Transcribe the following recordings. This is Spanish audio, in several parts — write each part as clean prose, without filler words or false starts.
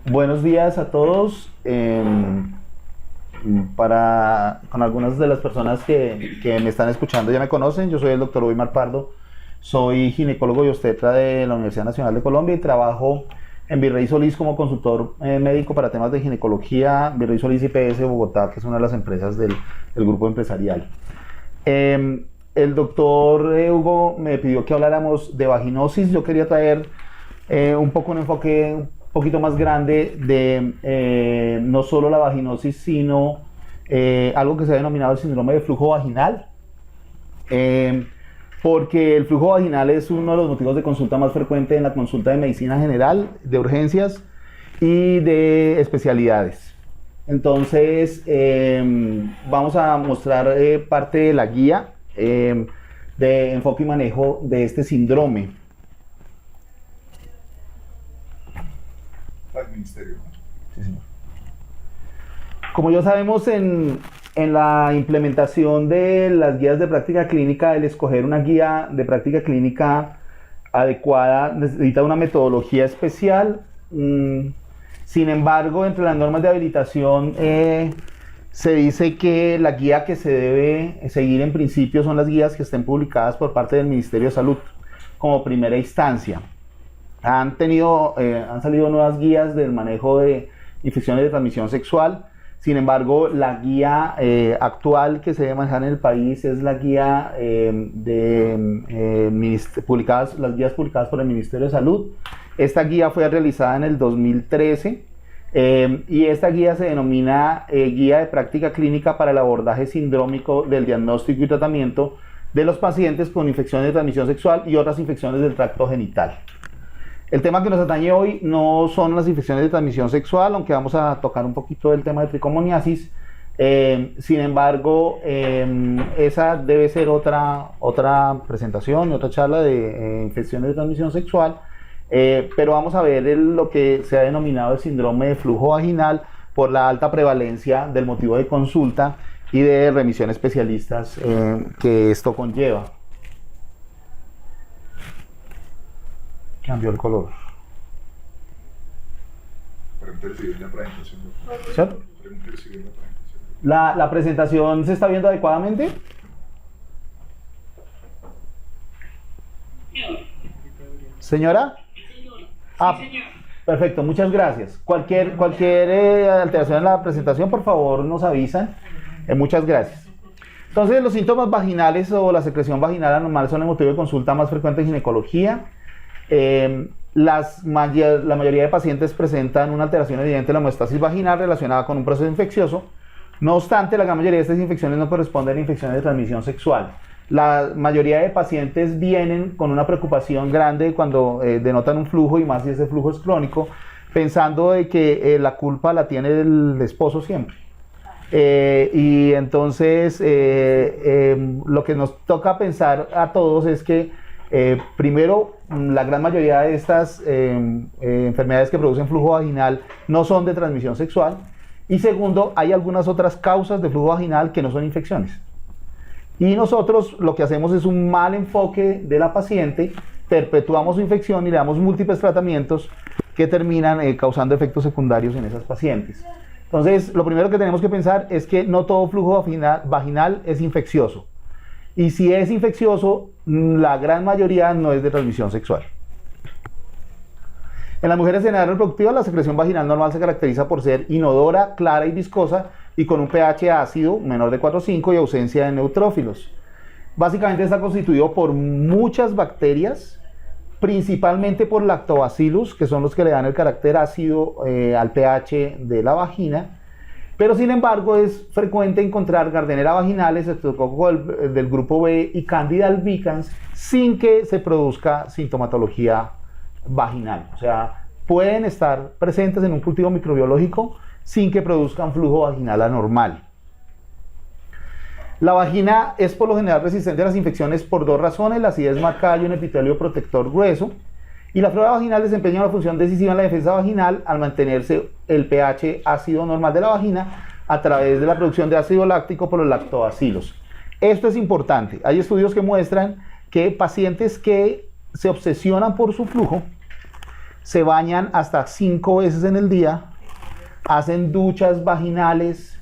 Buenos días a todos. Con algunas de las personas que me están escuchando ya me conocen, yo soy el doctor Weimar Pardo, soy ginecólogo y obstetra de la Universidad Nacional de Colombia y trabajo en Virrey Solís como consultor médico para temas de ginecología, Virrey Solís IPS Bogotá, que es una de las empresas del grupo empresarial. El doctor Hugo me pidió que habláramos de vaginosis. Yo quería traer un enfoque un poquito más grande de no solo la vaginosis, sino algo que se ha denominado el síndrome de flujo vaginal, porque el flujo vaginal es uno de los motivos de consulta más frecuente en la consulta de medicina general, de urgencias y de especialidades. Entonces vamos a mostrar parte de la guía de enfoque y manejo de este síndrome. Al ministerio. Sí, señor. Como ya sabemos, en la implementación de las guías de práctica clínica, el escoger una guía de práctica clínica adecuada necesita una metodología especial. Sin embargo, entre las normas de habilitación se dice que la guía que se debe seguir en principio son las guías que estén publicadas por parte del Ministerio de Salud como primera instancia. Han salido nuevas guías del manejo de infecciones de transmisión sexual. Sin embargo, la guía actual que se debe manejar en el país es la guía las guías publicadas por el Ministerio de Salud. Esta guía fue realizada en el 2013 y esta guía se denomina Guía de Práctica Clínica para el Abordaje Sindrómico del Diagnóstico y Tratamiento de los pacientes con infecciones de transmisión sexual y otras infecciones del tracto genital. El tema que nos atañe hoy no son las infecciones de transmisión sexual, aunque vamos a tocar un poquito del tema de tricomoniasis. Sin embargo, esa debe ser otra presentación, otra charla de infecciones de transmisión sexual. Pero vamos a ver lo que se ha denominado el síndrome de flujo vaginal por la alta prevalencia del motivo de consulta y de remisión especialistas que esto conlleva. Cambió el color. ¿Cierto? ¿La presentación se está viendo adecuadamente? ¿Señora? Ah, perfecto, muchas gracias. Cualquier alteración en la presentación, por favor, nos avisan. Muchas gracias. Entonces, los síntomas vaginales o la secreción vaginal anormal son el motivo de consulta más frecuente en ginecología. La mayoría de pacientes presentan una alteración evidente de la homeostasis vaginal relacionada con un proceso infeccioso. No obstante, la gran mayoría de estas infecciones no corresponden a infecciones de transmisión sexual. La mayoría de pacientes vienen con una preocupación grande cuando denotan un flujo, y más si ese flujo es crónico, pensando de que la culpa la tiene el esposo siempre. Y entonces lo que nos toca pensar a todos es que primero, la gran mayoría de estas enfermedades que producen flujo vaginal no son de transmisión sexual, y segundo, hay algunas otras causas de flujo vaginal que no son infecciones. Y nosotros lo que hacemos es un mal enfoque de la paciente, perpetuamos su infección y le damos múltiples tratamientos que terminan causando efectos secundarios en esas pacientes. Entonces, lo primero que tenemos que pensar es que no todo flujo vaginal es infeccioso. Y si es infeccioso, la gran mayoría no es de transmisión sexual. En las mujeres en edad reproductiva, la secreción vaginal normal se caracteriza por ser inodora, clara y viscosa, y con un pH ácido menor de 4,5 y ausencia de neutrófilos. Básicamente está constituido por muchas bacterias, principalmente por lactobacillus, que son los que le dan el carácter ácido al pH de la vagina. Pero sin embargo es frecuente encontrar Gardnerella vaginalis, Streptococcus del grupo B y Candida albicans sin que se produzca sintomatología vaginal. O sea, pueden estar presentes en un cultivo microbiológico sin que produzcan flujo vaginal anormal. La vagina es por lo general resistente a las infecciones por dos razones: la acidez marcada y un epitelio protector grueso. Y la flora vaginal desempeña una función decisiva en la defensa vaginal al mantenerse el pH ácido normal de la vagina a través de la producción de ácido láctico por los lactobacilos. Esto es importante. Hay estudios que muestran que pacientes que se obsesionan por su flujo se bañan hasta 5 veces en el día, hacen duchas vaginales,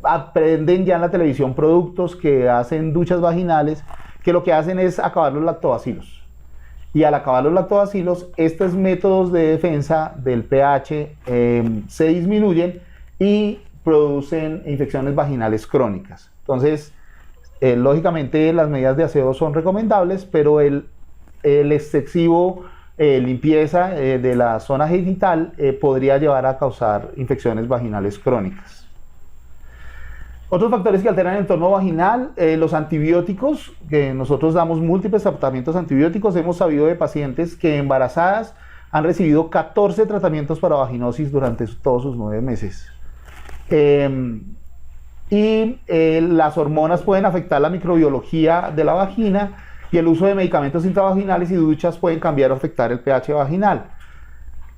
aprenden ya en la televisión productos que hacen duchas vaginales, que lo que hacen es acabar los lactobacilos. Y al acabar los lactobacilos, estos métodos de defensa del pH se disminuyen y producen infecciones vaginales crónicas. Entonces, lógicamente las medidas de aseo son recomendables, pero el excesivo limpieza de la zona genital podría llevar a causar infecciones vaginales crónicas. Otros factores que alteran el entorno vaginal, los antibióticos, que nosotros damos múltiples tratamientos antibióticos. Hemos sabido de pacientes que embarazadas han recibido 14 tratamientos para vaginosis durante todos sus 9 meses. Las hormonas pueden afectar la microbiología de la vagina y el uso de medicamentos intravaginales y duchas pueden cambiar o afectar el pH vaginal.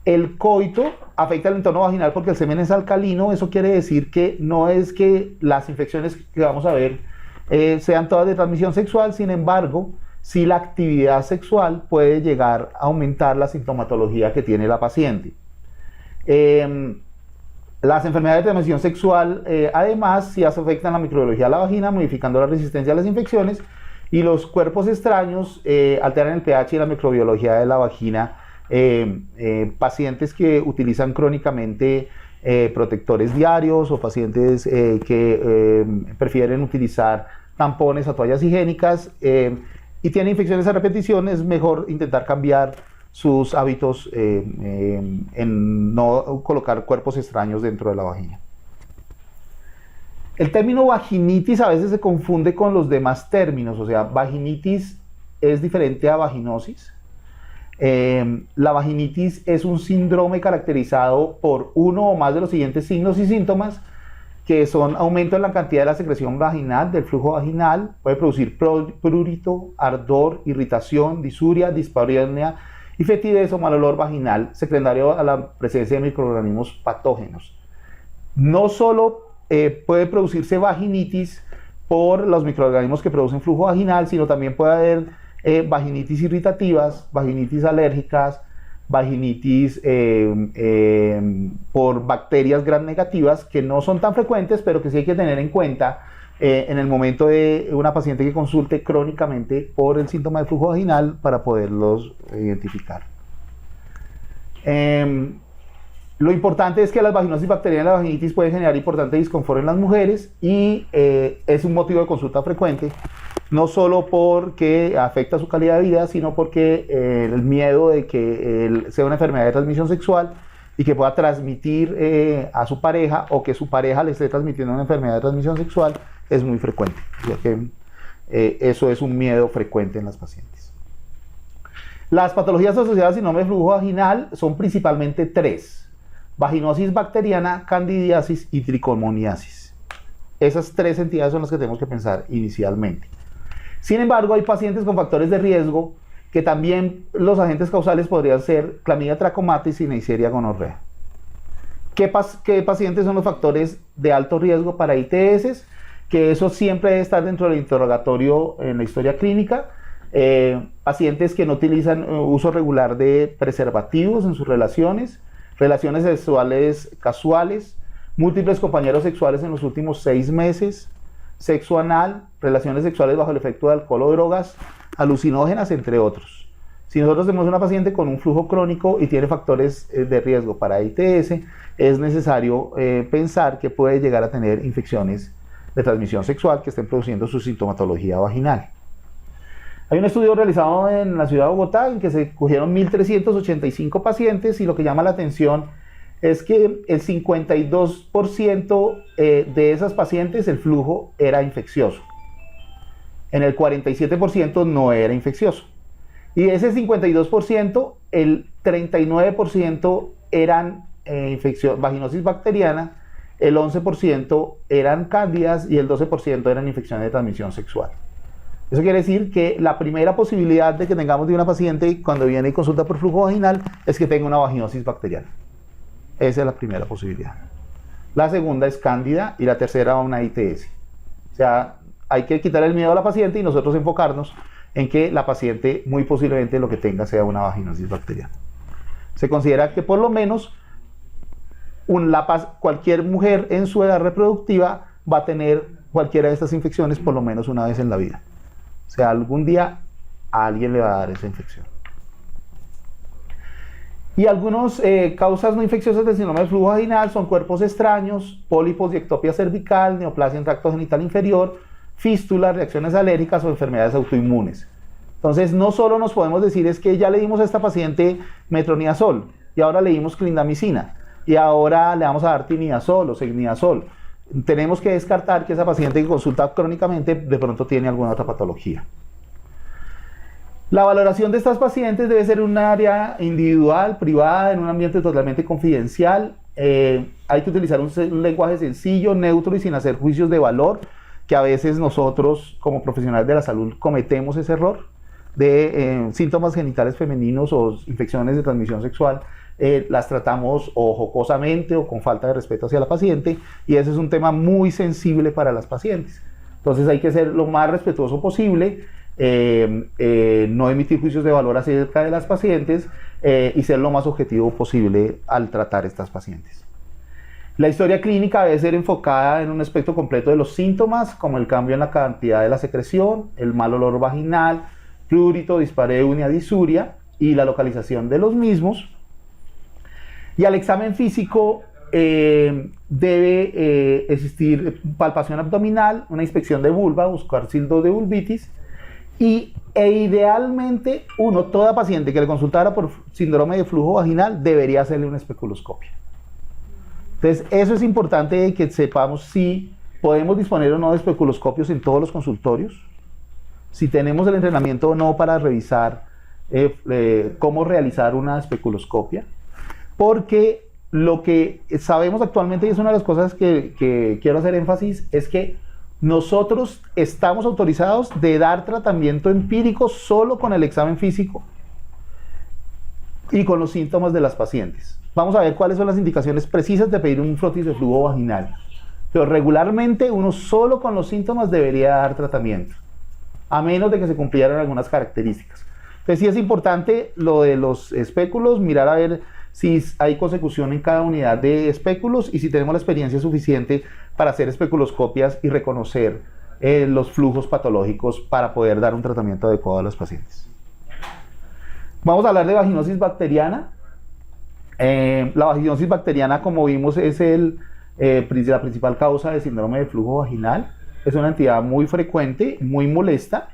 El coito afecta el entorno vaginal porque el semen es alcalino. Eso quiere decir que no es que las infecciones que vamos a ver sean todas de transmisión sexual. Sin embargo, sí la actividad sexual puede llegar a aumentar la sintomatología que tiene la paciente. Las enfermedades de transmisión sexual además sí afectan la microbiología de la vagina, modificando la resistencia a las infecciones, y los cuerpos extraños alteran el pH y la microbiología de la vagina. Pacientes que utilizan crónicamente protectores diarios o pacientes que prefieren utilizar tampones o toallas higiénicas y tienen infecciones a repetición, es mejor intentar cambiar sus hábitos en no colocar cuerpos extraños dentro de la vagina. El término vaginitis a veces se confunde con los demás términos, o sea, vaginitis es diferente a vaginosis. La vaginitis es un síndrome caracterizado por uno o más de los siguientes signos y síntomas, que son aumento en la cantidad de la secreción vaginal, del flujo vaginal, puede producir prurito, ardor, irritación, disuria, dispareunia y fetidez o mal olor vaginal, secundario a la presencia de microorganismos patógenos. No solo puede producirse vaginitis por los microorganismos que producen flujo vaginal, sino también puede haber vaginitis irritativas, vaginitis alérgicas, vaginitis por bacterias gram negativas, que no son tan frecuentes, pero que sí hay que tener en cuenta en el momento de una paciente que consulte crónicamente por el síntoma de flujo vaginal para poderlos identificar. Lo importante es que las vaginosis bacterianas y la vaginitis pueden generar importante disconfort en las mujeres y es un motivo de consulta frecuente, no solo porque afecta su calidad de vida, sino porque el miedo de que sea una enfermedad de transmisión sexual y que pueda transmitir a su pareja o que su pareja le esté transmitiendo una enfermedad de transmisión sexual es muy frecuente, ya que eso es un miedo frecuente en las pacientes. Las patologías asociadas al síndrome de flujo vaginal son principalmente 3. Vaginosis bacteriana, candidiasis y tricomoniasis. Esas 3 entidades son las que tenemos que pensar inicialmente. Sin embargo, hay pacientes con factores de riesgo que también los agentes causales podrían ser Chlamydia trachomatis y Neisseria gonorrea. ¿Qué pacientes son los factores de alto riesgo para ITS? Que eso siempre debe estar dentro del interrogatorio en la historia clínica. Pacientes que no utilizan uso regular de preservativos en sus relaciones sexuales casuales, múltiples compañeros sexuales en los últimos 6 meses, sexo anal, relaciones sexuales bajo el efecto de alcohol o drogas, alucinógenas, entre otros. Si nosotros tenemos una paciente con un flujo crónico y tiene factores de riesgo para ITS, es necesario pensar que puede llegar a tener infecciones de transmisión sexual que estén produciendo su sintomatología vaginal. Hay un estudio realizado en la ciudad de Bogotá en que se cogieron 1.385 pacientes y lo que llama la atención es que el 52% de esas pacientes el flujo era infeccioso. En el 47% no era infeccioso. Y de ese 52%, el 39% eran vaginosis bacteriana, el 11% eran cándidas y el 12% eran infecciones de transmisión sexual. Eso quiere decir que la primera posibilidad de que tengamos de una paciente cuando viene y consulta por flujo vaginal es que tenga una vaginosis bacteriana. Esa es la primera posibilidad. La segunda es cándida y la tercera una ITS. O sea, hay que quitar el miedo a la paciente y nosotros enfocarnos en que la paciente muy posiblemente lo que tenga sea una vaginosis bacteriana. Se considera que por lo menos cualquier mujer en su edad reproductiva va a tener cualquiera de estas infecciones por lo menos una vez en la vida. O sea, algún día a alguien le va a dar esa infección. Y algunas causas no infecciosas del síndrome de flujo vaginal son cuerpos extraños, pólipos y ectopia cervical, neoplasia en tracto genital inferior, fístulas, reacciones alérgicas o enfermedades autoinmunes. Entonces, no solo nos podemos decir es que ya le dimos a esta paciente metronidazol y ahora le dimos clindamicina y ahora le vamos a dar tinidazol o secnidazol. Tenemos que descartar que esa paciente que consulta crónicamente de pronto tiene alguna otra patología. La valoración de estas pacientes debe ser en un área individual, privada, en un ambiente totalmente confidencial. Hay que utilizar un lenguaje sencillo, neutro y sin hacer juicios de valor, que a veces nosotros como profesionales de la salud cometemos ese error de síntomas genitales femeninos o infecciones de transmisión sexual. Las tratamos o jocosamente o con falta de respeto hacia la paciente, y ese es un tema muy sensible para las pacientes. Entonces hay que ser lo más respetuoso posible, no emitir juicios de valor acerca de las pacientes y ser lo más objetivo posible al tratar estas pacientes. La historia clínica debe ser enfocada en un aspecto completo de los síntomas, como el cambio en la cantidad de la secreción, el mal olor vaginal, prurito, dispareunia, disuria y la localización de los mismos. Y al examen físico debe existir palpación abdominal, una inspección de vulva, buscar signos de vulvitis e idealmente toda paciente que le consultara por síndrome de flujo vaginal debería hacerle una especuloscopia. Entonces eso es importante que sepamos si podemos disponer o no de especuloscopios en todos los consultorios, si tenemos el entrenamiento o no para revisar cómo realizar una especuloscopia. Porque lo que sabemos actualmente, y es una de las cosas que quiero hacer énfasis, es que nosotros estamos autorizados de dar tratamiento empírico solo con el examen físico y con los síntomas de las pacientes. Vamos a ver cuáles son las indicaciones precisas de pedir un frotis de flujo vaginal. Pero regularmente uno solo con los síntomas debería dar tratamiento, a menos de que se cumplieran algunas características. Entonces sí es importante lo de los espéculos, mirar a ver si hay consecución en cada unidad de espéculos y si tenemos la experiencia suficiente para hacer especuloscopias y reconocer los flujos patológicos para poder dar un tratamiento adecuado a los pacientes. Vamos a hablar de vaginosis bacteriana. La vaginosis bacteriana, como vimos, es la principal causa de síndrome de flujo vaginal. Es una entidad muy frecuente, muy molesta.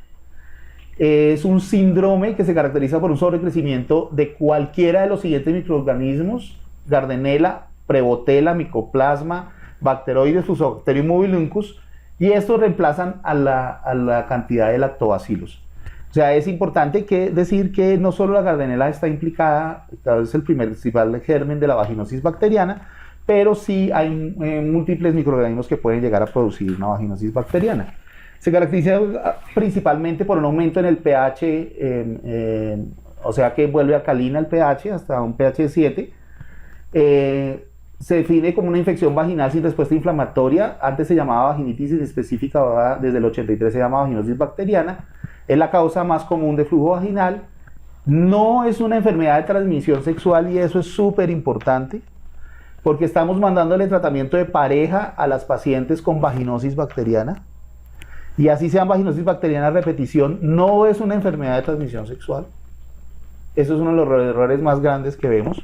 Es un síndrome que se caracteriza por un sobrecrecimiento de cualquiera de los siguientes microorganismos: Gardnerella, Prevotella, Mycoplasma, Bacteroides, Fusobacterium mobiluncus, y estos reemplazan a la cantidad de lactobacilos. O sea, es importante decir que no solo la Gardnerella está implicada, es el principal germen de la vaginosis bacteriana, pero sí hay múltiples microorganismos que pueden llegar a producir una vaginosis bacteriana. Se caracteriza principalmente por un aumento en el pH, o sea que vuelve alcalina el pH hasta un pH de 7. Se define como una infección vaginal sin respuesta inflamatoria. Antes se llamaba vaginitis inespecífica, ahora desde el 83 se llama vaginosis bacteriana. Es la causa más común de flujo vaginal. No es una enfermedad de transmisión sexual, y eso es súper importante, porque estamos mandándole tratamiento de pareja a las pacientes con vaginosis bacteriana. Y así sean vaginosis bacteriana a repetición, no es una enfermedad de transmisión sexual. Eso es uno de los errores más grandes que vemos.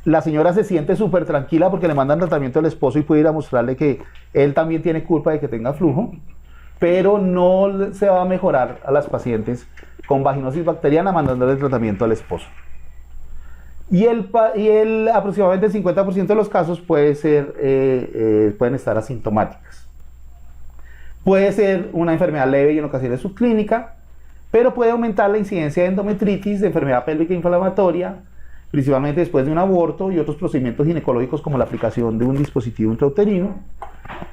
La señora se siente súper tranquila porque le mandan tratamiento al esposo y puede ir a mostrarle que él también tiene culpa de que tenga flujo, pero no se va a mejorar a las pacientes con vaginosis bacteriana mandándole el tratamiento al esposo. Y aproximadamente el 50% de los casos pueden estar asintomáticas. Puede ser una enfermedad leve y en ocasiones subclínica, pero puede aumentar la incidencia de endometritis, de enfermedad pélvica inflamatoria, principalmente después de un aborto, y otros procedimientos ginecológicos como la aplicación de un dispositivo intrauterino.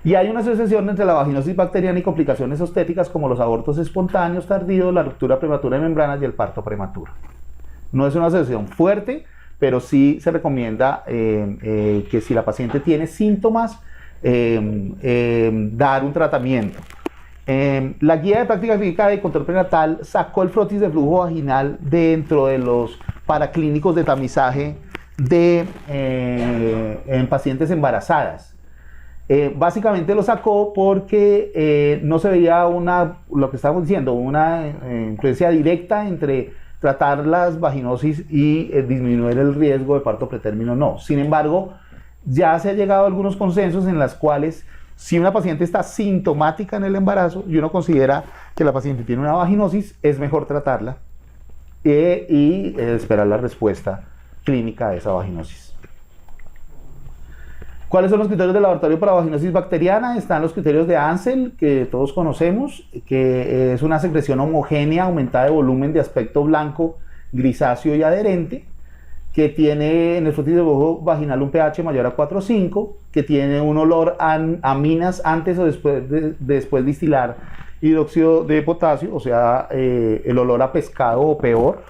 Y hay una asociación entre la vaginosis bacteriana y complicaciones obstétricas como los abortos espontáneos tardíos, la ruptura prematura de membranas y el parto prematuro. No es una asociación fuerte, pero sí se recomienda que si la paciente tiene síntomas, dar un tratamiento. La guía de práctica clínica de control prenatal sacó el frotis de flujo vaginal dentro de los paraclínicos de tamizaje en pacientes embarazadas. Básicamente lo sacó porque no se veía lo que estábamos diciendo, una influencia directa entre tratar las vaginosis y disminuir el riesgo de parto pretérmino, no. Sin embargo, ya se ha llegado a algunos consensos en las cuales si una paciente está sintomática en el embarazo y uno considera que la paciente tiene una vaginosis, es mejor tratarla y esperar la respuesta clínica de esa vaginosis. ¿Cuáles son los criterios del laboratorio para vaginosis bacteriana? Están los criterios de Ansel, que todos conocemos, que es una secreción homogénea, aumentada de volumen, de aspecto blanco, grisáceo y adherente, que tiene en el frotis de flujo vaginal un pH mayor a 4,5, que tiene un olor a aminas antes o después de distilar hidróxido de potasio, o sea, el olor a pescado o peor,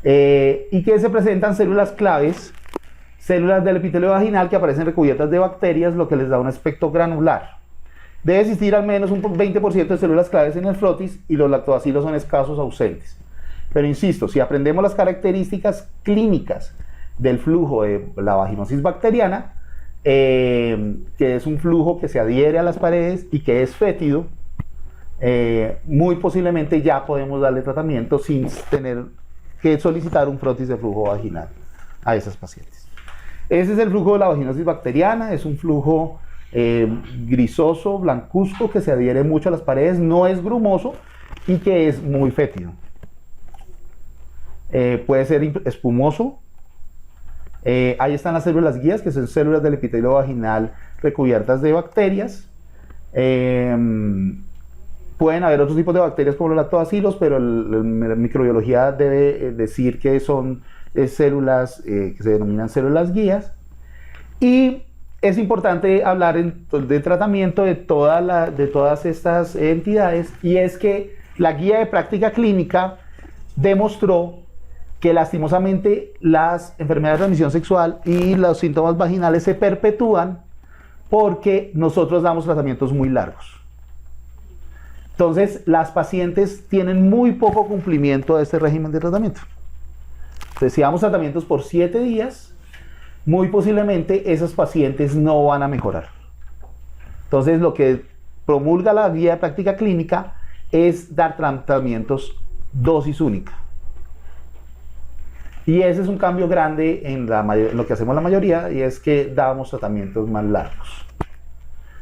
y que se presentan células claves, células del epitelio vaginal que aparecen recubiertas de bacterias, lo que les da un aspecto granular. Debe existir al menos un 20% de células claves en el frotis y los lactobacilos son escasos ausentes. Pero insisto, si aprendemos las características clínicas del flujo de la vaginosis bacteriana, que es un flujo que se adhiere a las paredes y que es fétido, muy posiblemente ya podemos darle tratamiento sin tener que solicitar un frotis de flujo vaginal a esas pacientes. Ese es el flujo de la vaginosis bacteriana, es un flujo grisoso, blancuzco, que se adhiere mucho a las paredes, no es grumoso y que es muy fétido. Puede ser espumoso. Ahí están las células guías, que son células del epitelio vaginal recubiertas de bacterias. Pueden haber otros tipos de bacterias como los lactobacilos, pero la microbiología debe decir que son células que se denominan células guías. Y es importante hablar de tratamiento de todas estas entidades, y es que la guía de práctica clínica demostró que lastimosamente las enfermedades de transmisión sexual y los síntomas vaginales se perpetúan porque nosotros damos tratamientos muy largos. Entonces, las pacientes tienen muy poco cumplimiento de este régimen de tratamiento. Entonces, si damos tratamientos por 7 días, muy posiblemente esas pacientes no van a mejorar. Entonces, lo que promulga la guía de práctica clínica es dar tratamientos dosis única. Y ese es un cambio grande en lo que hacemos la mayoría, y es que damos tratamientos más largos.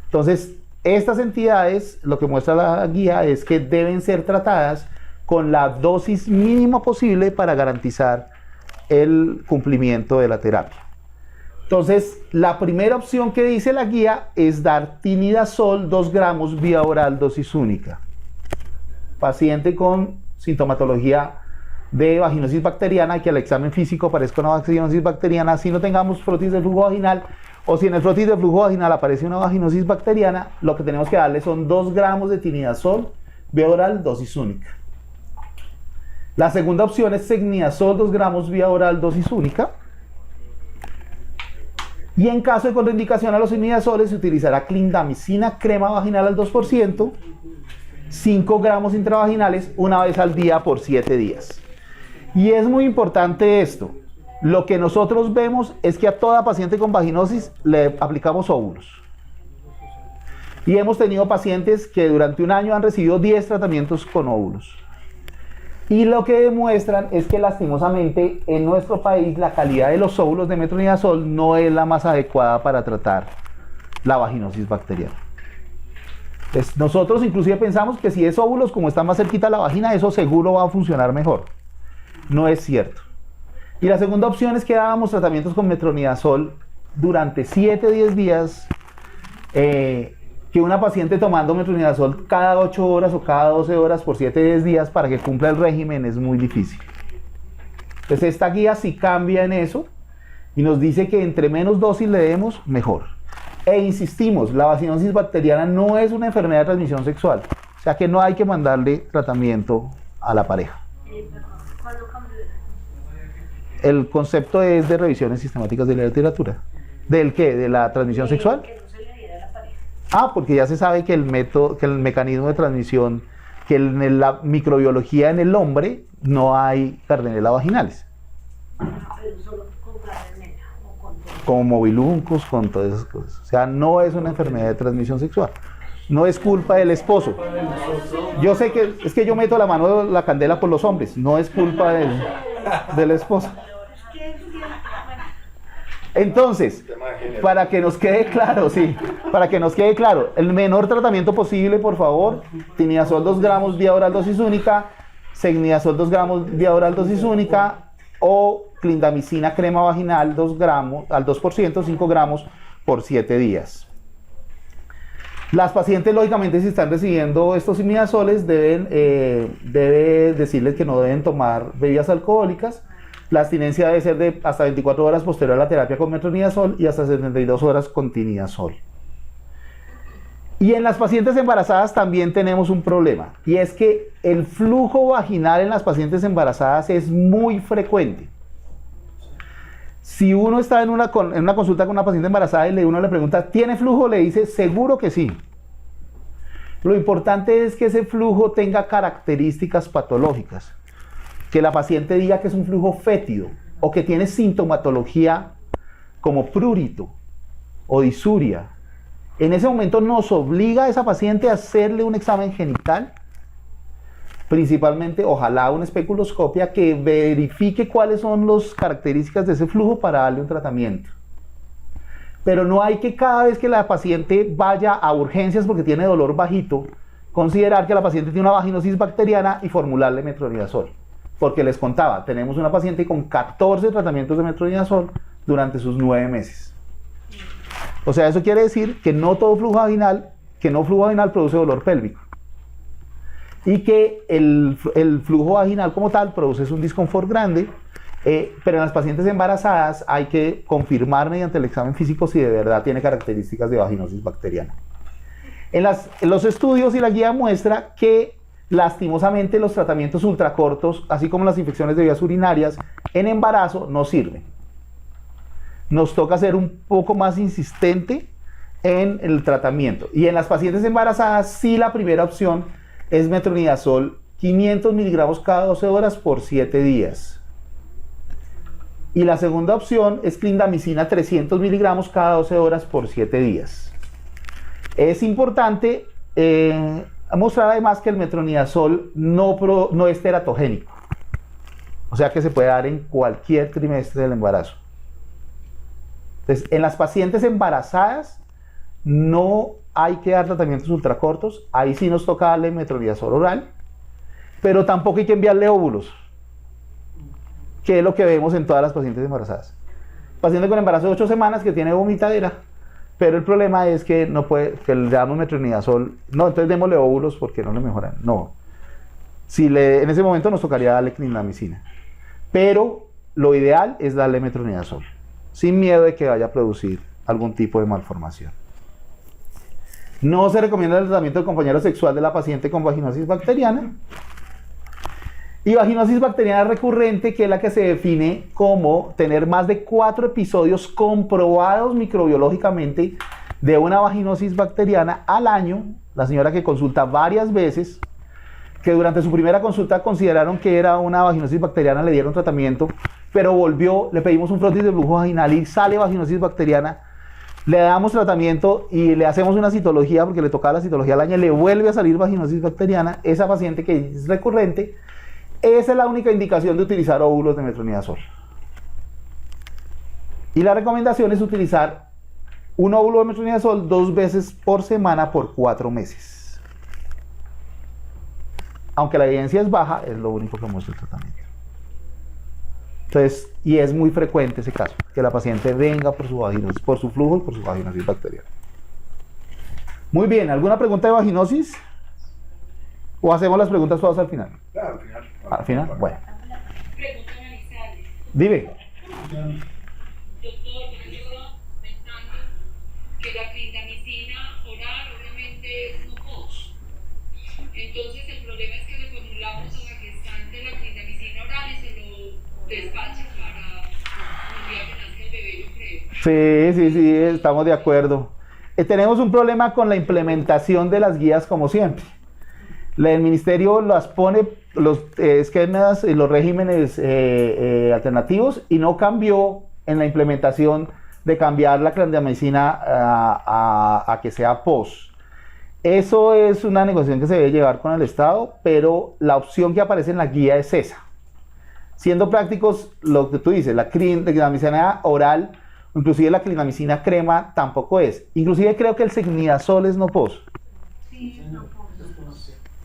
Entonces, estas entidades, lo que muestra la guía es que deben ser tratadas con la dosis mínima posible para garantizar el cumplimiento de la terapia. Entonces, la primera opción que dice la guía es dar tinidazol 2 gramos vía oral, dosis única. Paciente con sintomatología de vaginosis bacteriana, que al examen físico aparezca una vaginosis bacteriana, si no tengamos frotis de flujo vaginal, o si en el frotis de flujo vaginal aparece una vaginosis bacteriana, lo que tenemos que darle son 2 gramos de tinidazol vía oral, dosis única. La segunda opción es secnidazol 2 gramos vía oral, dosis única. Y en caso de contraindicación a los secnidazoles, se utilizará clindamicina crema vaginal al 2%, 5 gramos intravaginales una vez al día por 7 días. Y es muy importante esto. Lo que nosotros vemos es que a toda paciente con vaginosis le aplicamos óvulos. Y hemos tenido pacientes que durante un año han recibido 10 tratamientos con óvulos. Y lo que demuestran es que lastimosamente en nuestro país la calidad de los óvulos de metronidazol no es la más adecuada para tratar la vaginosis bacteriana. Pues nosotros inclusive pensamos que si es óvulos, como está más cerquita a la vagina, eso seguro va a funcionar mejor. No es cierto. Y la segunda opción es que dábamos tratamientos con metronidazol durante 7-10 días, que una paciente tomando metronidazol cada 8 horas o cada 12 horas por 7-10 días para que cumpla el régimen es muy difícil. Entonces esta guía sí cambia en eso y nos dice que entre menos dosis le demos, mejor. E insistimos, la vaginosis bacteriana no es una enfermedad de transmisión sexual, o sea que no hay que mandarle tratamiento a la pareja. El concepto es de revisiones sistemáticas de la literatura. ¿Del qué? ¿De la transmisión sexual? Que no se le diera a la pareja. Porque ya se sabe que el método, que el mecanismo de transmisión, que en la microbiología en el hombre no hay Gardnerella vaginales. Como mobiluncos, con todas esas cosas. O sea, no es una enfermedad de transmisión sexual. No es culpa del esposo. Yo sé que es que yo meto la mano de la candela por los hombres. No es culpa del esposo. Entonces, para que nos quede claro, para que nos quede claro, el menor tratamiento posible, por favor, tinidazol 2 gramos vía oral dosis única, ceftriaxona 2 gramos vía oral dosis única, o clindamicina crema vaginal 2 gramos, al 2%, 5 gramos por 7 días. Las pacientes, lógicamente, si están recibiendo estos imidazoles, debe decirles que no deben tomar bebidas alcohólicas. La abstinencia debe ser de hasta 24 horas posterior a la terapia con metronidazol y hasta 72 horas con tinidazol. Y en las pacientes embarazadas también tenemos un problema, y es que el flujo vaginal en las pacientes embarazadas es muy frecuente. Si uno está en una consulta con una paciente embarazada y uno le pregunta, ¿tiene flujo? Le dice, seguro que sí. Lo importante es que ese flujo tenga características patológicas. Que la paciente diga que es un flujo fétido o que tiene sintomatología como prurito o disuria. En ese momento nos obliga a esa paciente a hacerle un examen genital, principalmente, ojalá una especuloscopia que verifique cuáles son las características de ese flujo para darle un tratamiento. Pero no hay que cada vez que la paciente vaya a urgencias porque tiene dolor bajito, considerar que la paciente tiene una vaginosis bacteriana y formularle metronidazol. Porque les contaba, tenemos una paciente con 14 tratamientos de metronidazol durante sus 9 meses. O sea, eso quiere decir que no todo flujo vaginal, produce dolor pélvico. Y que el flujo vaginal como tal produce un disconfort grande, pero en las pacientes embarazadas hay que confirmar mediante el examen físico si de verdad tiene características de vaginosis bacteriana. En los estudios y la guía muestra que lastimosamente los tratamientos ultracortos, así como las infecciones de vías urinarias en embarazo, no sirven. Nos toca ser un poco más insistente en el tratamiento. Y en las pacientes embarazadas, sí, la primera opción es metronidazol 500 miligramos cada 12 horas por 7 días. Y la segunda opción es clindamicina 300 miligramos cada 12 horas por 7 días. Es importante mostrar además que el metronidazol no es teratogénico. O sea que se puede dar en cualquier trimestre del embarazo. Entonces, en las pacientes embarazadas no hay que dar tratamientos ultracortos. Ahí sí nos toca darle metronidazol oral. Pero tampoco hay que enviarle óvulos, que es lo que vemos en todas las pacientes embarazadas. Paciente con embarazo de 8 semanas que tiene vomitadera, pero el problema es que no puede, que le damos metronidazol, no, entonces démosle óvulos porque no le mejoran, no. En ese momento nos tocaría darle clindamicina, pero lo ideal es darle metronidazol, sin miedo de que vaya a producir algún tipo de malformación. No se recomienda el tratamiento del compañero sexual de la paciente con vaginosis bacteriana. Y vaginosis bacteriana recurrente, que es la que se define como tener más de 4 episodios comprobados microbiológicamente de una vaginosis bacteriana al año. La señora que consulta varias veces, que durante su primera consulta consideraron que era una vaginosis bacteriana, le dieron tratamiento, pero volvió, le pedimos un frotis de flujo vaginal y sale vaginosis bacteriana. Le damos tratamiento y le hacemos una citología porque le tocaba la citología al año, le vuelve a salir vaginosis bacteriana. Esa paciente que es recurrente, esa es la única indicación de utilizar óvulos de metronidazol. Y la recomendación es utilizar un óvulo de metronidazol 2 veces por semana por 4 meses. Aunque la evidencia es baja, es lo único que muestra el tratamiento. Entonces, y es muy frecuente ese caso, que la paciente venga por su vaginosis, por su flujo y por su vaginosis bacteriana. Muy bien, ¿alguna pregunta de vaginosis? ¿O hacemos las preguntas todas al final? Claro, al final. ¿Al final? Bueno. Pregunta analizable. Dime. Doctor, yo llevo comentando que la clindamicina oral obviamente es no post. Entonces el problema es que le formulamos a la gestante la clindamicina oral y se lo despacha para el día que nazca el bebé, yo creo. Sí, estamos de acuerdo. tenemos un problema con la implementación de las guías como siempre. El ministerio las pone, los esquemas y los regímenes alternativos, y no cambió en la implementación de cambiar la clindamicina a que sea POS. Eso es una negociación que se debe llevar con el Estado, pero la opción que aparece en la guía es esa. Siendo prácticos, lo que tú dices, la clindamicina oral, inclusive la clindamicina crema tampoco es. Inclusive creo que el secnidazol es no POS. Sí, no POS.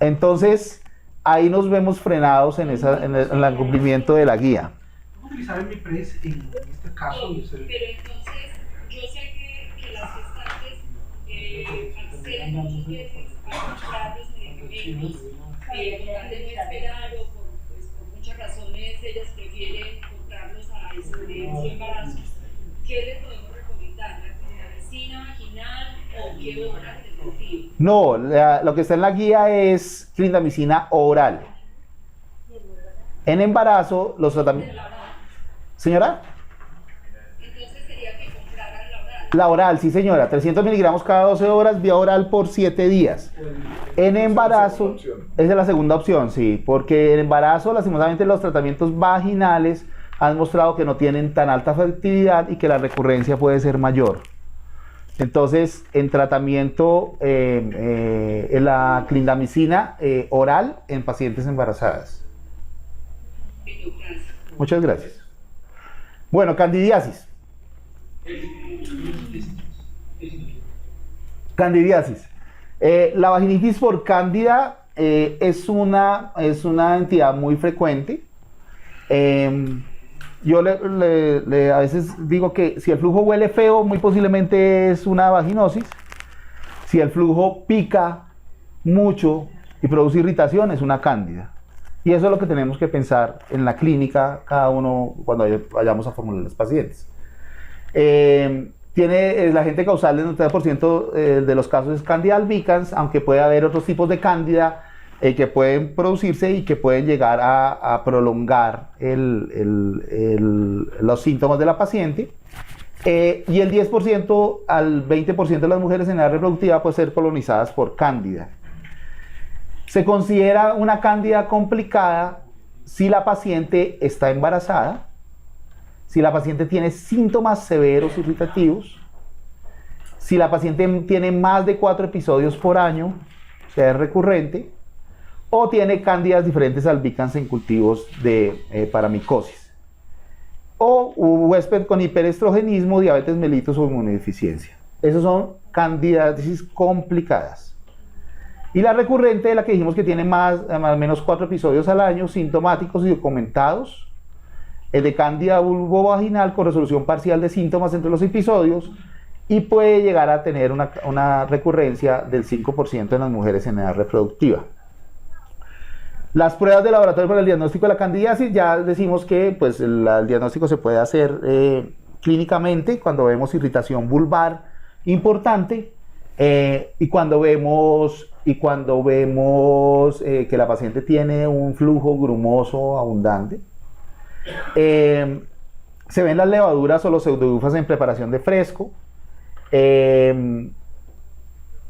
Entonces, ahí nos vemos frenados en el cumplimiento de la guía. ¿Cómo utilizar el MIPRES en este caso? Pero entonces, yo sé que las gestantes acceden muchas veces a comprar los medicamentos, por tal de no esperar o por muchas razones ellas prefieren comprarlos a su embarazo. ¿Qué le podemos recomendar? ¿La clindamicina vaginal o qué otra alternativa? No, lo que está en la guía es clindamicina oral. En embarazo, los tratamientos... ¿Señora? Entonces sería que compraran la oral. La oral, sí señora, 300 miligramos cada 12 horas, vía oral por 7 días. En embarazo, esa es la segunda opción, sí, porque en embarazo, lastimosamente, los tratamientos vaginales han mostrado que no tienen tan alta efectividad y que la recurrencia puede ser mayor. Entonces, en tratamiento, la clindamicina oral en pacientes embarazadas. Muchas gracias. Bueno, candidiasis. Candidiasis. La vaginitis por cándida es una entidad muy frecuente. Yo a veces digo que si el flujo huele feo, muy posiblemente es una vaginosis. Si el flujo pica mucho y produce irritación, es una cándida. Y eso es lo que tenemos que pensar en la clínica, cada uno, cuando vayamos a formular los pacientes. La agente causal del 90% de los casos es Candida albicans, aunque puede haber otros tipos de cándida que pueden producirse y que pueden llegar a prolongar los síntomas de la paciente. Y el 10% al 20% de las mujeres en edad reproductiva pueden ser colonizadas por cándida. Se considera una cándida complicada si la paciente está embarazada, si la paciente tiene síntomas severos irritativos, si la paciente tiene más de 4 episodios por año, o sea, es recurrente, o tiene cándidas diferentes albicans en cultivos de paramicosis, o huésped con hiperestrogenismo, diabetes mellitus o inmunodeficiencia. Esas son candidiasis complicadas. Y la recurrente es la que dijimos que tiene más o menos 4 episodios al año, sintomáticos y documentados. El de cándida vulvovaginal con resolución parcial de síntomas entre los episodios, y puede llegar a tener una recurrencia del 5% en las mujeres en edad reproductiva. Las pruebas de laboratorio para el diagnóstico de la candidiasis, ya decimos que pues, el diagnóstico se puede hacer clínicamente cuando vemos irritación vulvar importante y cuando vemos que la paciente tiene un flujo grumoso abundante. Se ven las levaduras o los pseudodufas en preparación de fresco.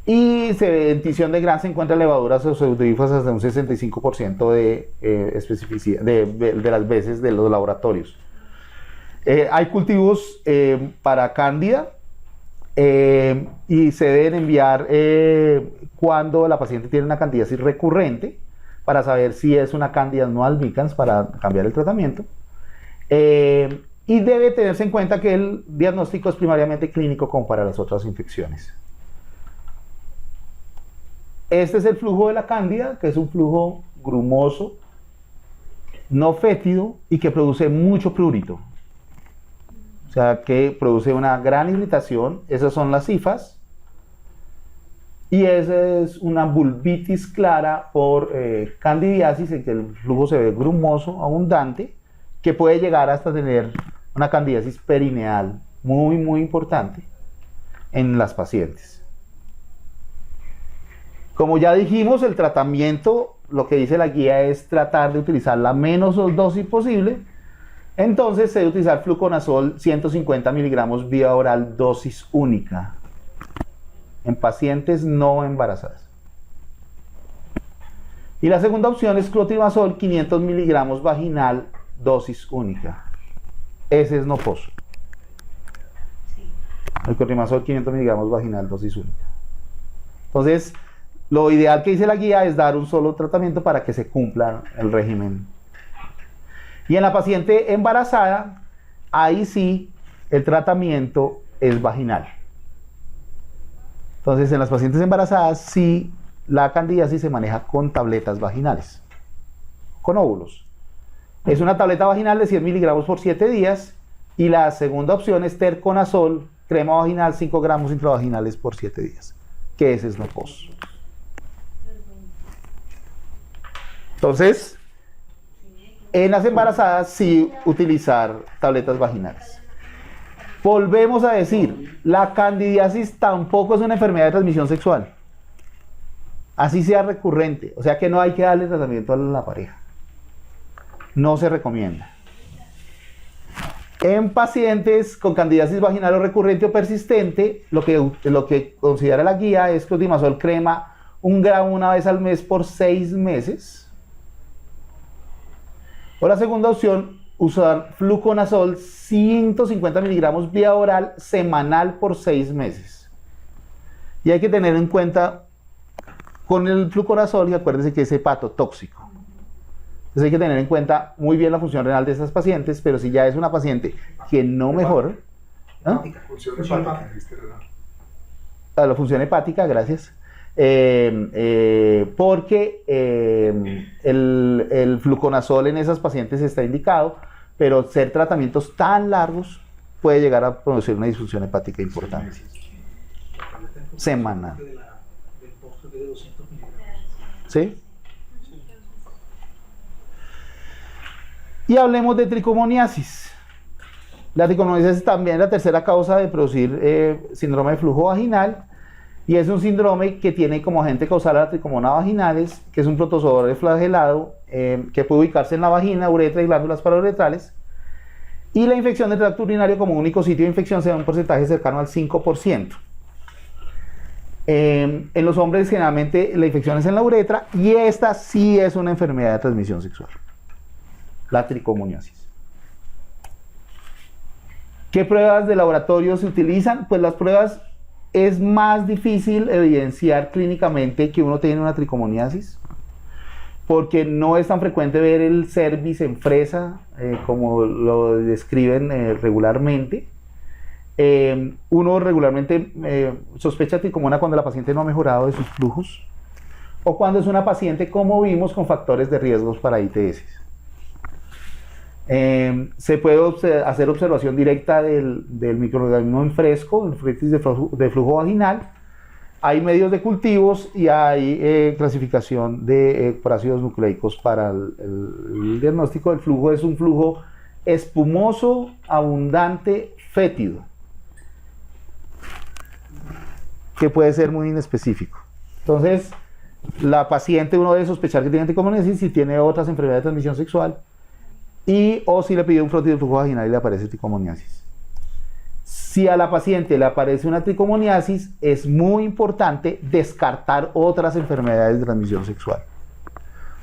Y en tinción de gran se encuentran levaduras o pseudodifas hasta un 65% de especificidad de las veces de los laboratorios. Hay cultivos para cándida y se deben enviar cuando la paciente tiene una candidiasis recurrente para saber si es una cándida no albicans para cambiar el tratamiento. Y debe tenerse en cuenta que el diagnóstico es primariamente clínico como para las otras infecciones. Este es el flujo de la cándida, que es un flujo grumoso, no fétido y que produce mucho prurito. O sea, que produce una gran irritación. Esas son las cifas. Y esa es una vulvitis clara por candidiasis, en que el flujo se ve grumoso, abundante, que puede llegar hasta tener una candidiasis perineal muy, muy importante en las pacientes. Como ya dijimos, el tratamiento, lo que dice la guía es tratar de utilizar la menos dosis posible. Entonces se debe utilizar fluconazol 150 miligramos vía oral, dosis única. en pacientes no embarazadas. Y la segunda opción es clotrimazol 500 miligramos vaginal, dosis única. Ese es no poso. El clotrimazol 500 miligramos vaginal, dosis única. Entonces, lo ideal que dice la guía es dar un solo tratamiento para que se cumpla el régimen. Y en la paciente embarazada, ahí sí, el tratamiento es vaginal. Entonces, en las pacientes embarazadas, sí, la candidiasis se maneja con tabletas vaginales, con óvulos. Es una tableta vaginal de 100 miligramos por 7 días. Y la segunda opción es terconazol, crema vaginal, 5 gramos intravaginales por 7 días, que ese es no poso. Entonces, en las embarazadas sí utilizar tabletas vaginales. Volvemos a decir, la candidiasis tampoco es una enfermedad de transmisión sexual. Así sea recurrente, o sea que no hay que darle tratamiento a la pareja. No se recomienda. En pacientes con candidiasis vaginal o recurrente o persistente, lo que considera la guía es clotrimazol crema 1 gramo una vez al mes por 6 meses. O la segunda opción, usar fluconazol 150 miligramos vía oral semanal por 6 meses. Y hay que tener en cuenta, con el fluconazol, y acuérdense que es hepatotóxico. Entonces hay que tener en cuenta muy bien la función renal de estas pacientes, pero si ya es una paciente que no mejora, ¿no? Función hepática, La función hepática, gracias. Porque el fluconazol en esas pacientes está indicado, pero ser tratamientos tan largos puede llegar a producir una disfunción hepática importante. Semanal. ¿Sí? Y hablemos de tricomoniasis. La tricomoniasis también es la tercera causa de producir síndrome de flujo vaginal. Y es un síndrome que tiene como agente causal a la tricomona vaginalis, que es un protozoo flagelado que puede ubicarse en la vagina, uretra y glándulas parouretrales. Y la infección del tracto urinario como único sitio de infección se da un porcentaje cercano al 5%. En los hombres generalmente la infección es en la uretra y esta sí es una enfermedad de transmisión sexual, la tricomoniasis. ¿Qué pruebas de laboratorio se utilizan? Pues las pruebas es más difícil evidenciar clínicamente que uno tiene una tricomoniasis, porque no es tan frecuente ver el cervix en fresa como lo describen regularmente. Uno regularmente sospecha tricomona cuando la paciente no ha mejorado de sus flujos o cuando es una paciente, como vimos, con factores de riesgos para ITS. Se puede hacer observación directa del microorganismo en fresco, el fletis de flujo vaginal. Hay medios de cultivos y hay clasificación de ácidos nucleicos para el diagnóstico del flujo. Es un flujo espumoso, abundante, fétido, que puede ser muy inespecífico. Entonces, la paciente uno debe sospechar que tiene tricomoniasis si tiene otras enfermedades de transmisión sexual o si le pidió un frotis de flujo vaginal y le aparece tricomoniasis. Si a la paciente le aparece una tricomoniasis, es muy importante descartar otras enfermedades de transmisión sexual.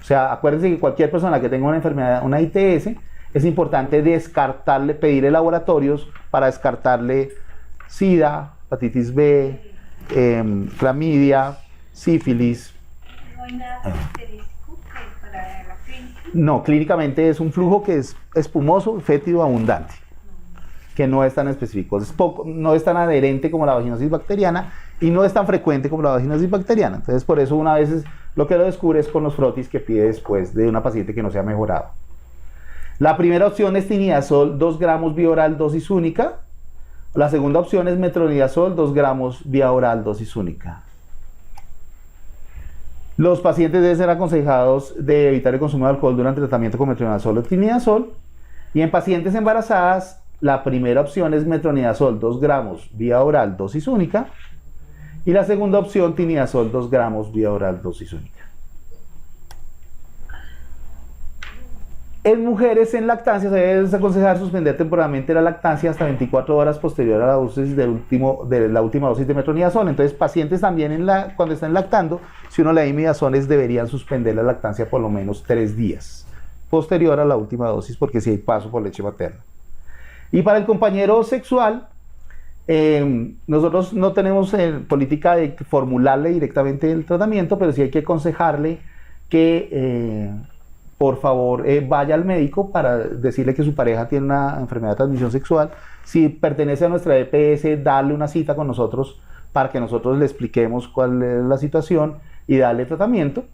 O sea, acuérdense que cualquier persona que tenga una enfermedad, una ITS, es importante descartarle, pedirle laboratorios para descartarle SIDA, hepatitis B, clamidia, sífilis. ¿No hay nada característico para la clínica? No, clínicamente es un flujo que es espumoso, fétido, abundante, que no es tan específico, no es tan adherente como la vaginosis bacteriana y no es tan frecuente como la vaginosis bacteriana. Entonces, por eso una vez lo que lo descubre es con los frotis que pide después de una paciente que no se ha mejorado. La primera opción es tinidazol 2 gramos vía oral, dosis única. La segunda opción es metronidazol 2 gramos vía oral, dosis única. Los pacientes deben ser aconsejados de evitar el consumo de alcohol durante el tratamiento con metronidazol o tinidazol. Y en pacientes embarazadas, la primera opción es metronidazol 2 gramos vía oral, dosis única. Y la segunda opción, tinidazol 2 gramos vía oral, dosis única. En mujeres en lactancia se debe aconsejar suspender temporalmente la lactancia hasta 24 horas posterior a la dosis de la última dosis de metronidazol. Entonces, pacientes también cuando están lactando, si uno le da imidazoles, deberían suspender la lactancia por lo menos 3 días posterior a la última dosis, porque si hay paso por leche materna. Y para el compañero sexual, nosotros no tenemos política de formularle directamente el tratamiento, pero sí hay que aconsejarle que por favor vaya al médico para decirle que su pareja tiene una enfermedad de transmisión sexual. Si pertenece a nuestra EPS, darle una cita con nosotros para que nosotros le expliquemos cuál es la situación y darle tratamiento.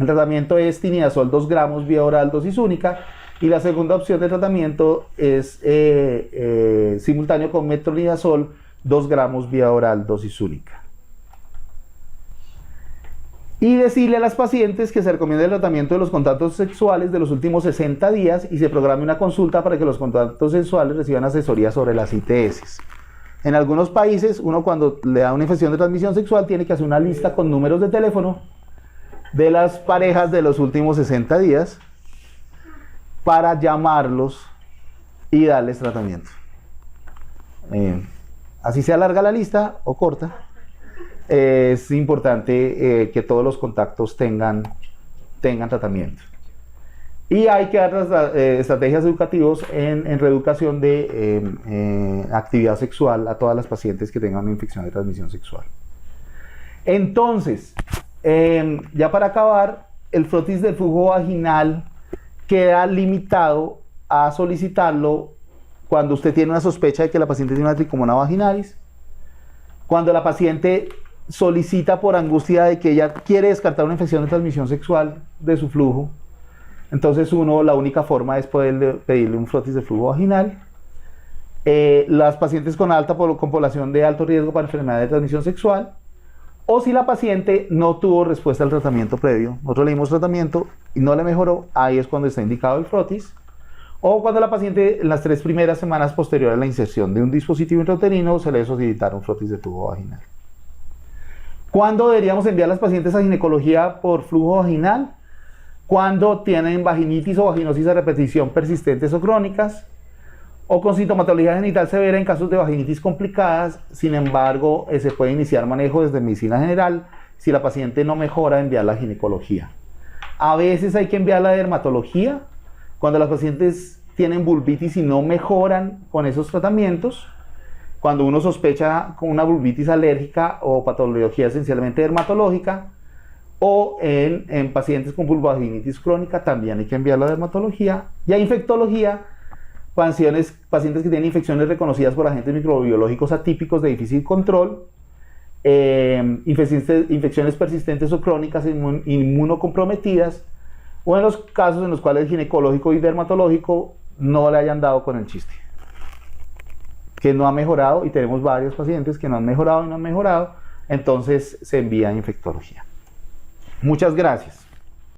El tratamiento es tinidazol 2 gramos vía oral, dosis única, y la segunda opción de tratamiento es simultáneo con metronidazol 2 gramos vía oral, dosis única. Y decirle a las pacientes que se recomienda el tratamiento de los contactos sexuales de los últimos 60 días y se programe una consulta para que los contactos sexuales reciban asesoría sobre las ITS. En algunos países, uno cuando le da una infección de transmisión sexual tiene que hacer una lista con números de teléfono de las parejas de los últimos 60 días para llamarlos y darles tratamiento. Así sea larga la lista o corta, es importante que todos los contactos tengan tratamiento. Y hay que dar estrategias educativas en reeducación de actividad sexual a todas las pacientes que tengan una infección de transmisión sexual. Entonces, ya para acabar, el frotis del flujo vaginal queda limitado a solicitarlo cuando usted tiene una sospecha de que la paciente tiene una tricomona vaginalis, cuando la paciente solicita por angustia de que ella quiere descartar una infección de transmisión sexual de su flujo. Entonces la única forma es poder pedirle un frotis de flujo vaginal. Las pacientes con población de alto riesgo para enfermedad de transmisión sexual, o si la paciente no tuvo respuesta al tratamiento previo, nosotros le dimos tratamiento y no le mejoró, ahí es cuando está indicado el frotis. O cuando la paciente en las 3 primeras semanas posteriores a la inserción de un dispositivo intrauterino se le debe solicitar un frotis de tubo vaginal. ¿Cuándo deberíamos enviar a las pacientes a ginecología por flujo vaginal? Cuando tienen vaginitis o vaginosis a repetición persistentes o crónicas, o con sintomatología genital severa en casos de vaginitis complicadas. Sin embargo, se puede iniciar manejo desde medicina general. Si la paciente no mejora, enviarla a ginecología. A veces hay que enviarla a dermatología cuando las pacientes tienen vulvitis y no mejoran con esos tratamientos, cuando uno sospecha con una vulvitis alérgica o patología esencialmente dermatológica, o en pacientes con vulvovaginitis crónica también hay que enviarla a dermatología. Y a infectología, pacientes que tienen infecciones reconocidas por agentes microbiológicos atípicos de difícil control, infecciones persistentes o crónicas inmunocomprometidas, o en los casos en los cuales el ginecológico y dermatológico no le hayan dado con el chiste, que no ha mejorado, y tenemos varios pacientes que no han mejorado, entonces se envía a infectología. Muchas gracias.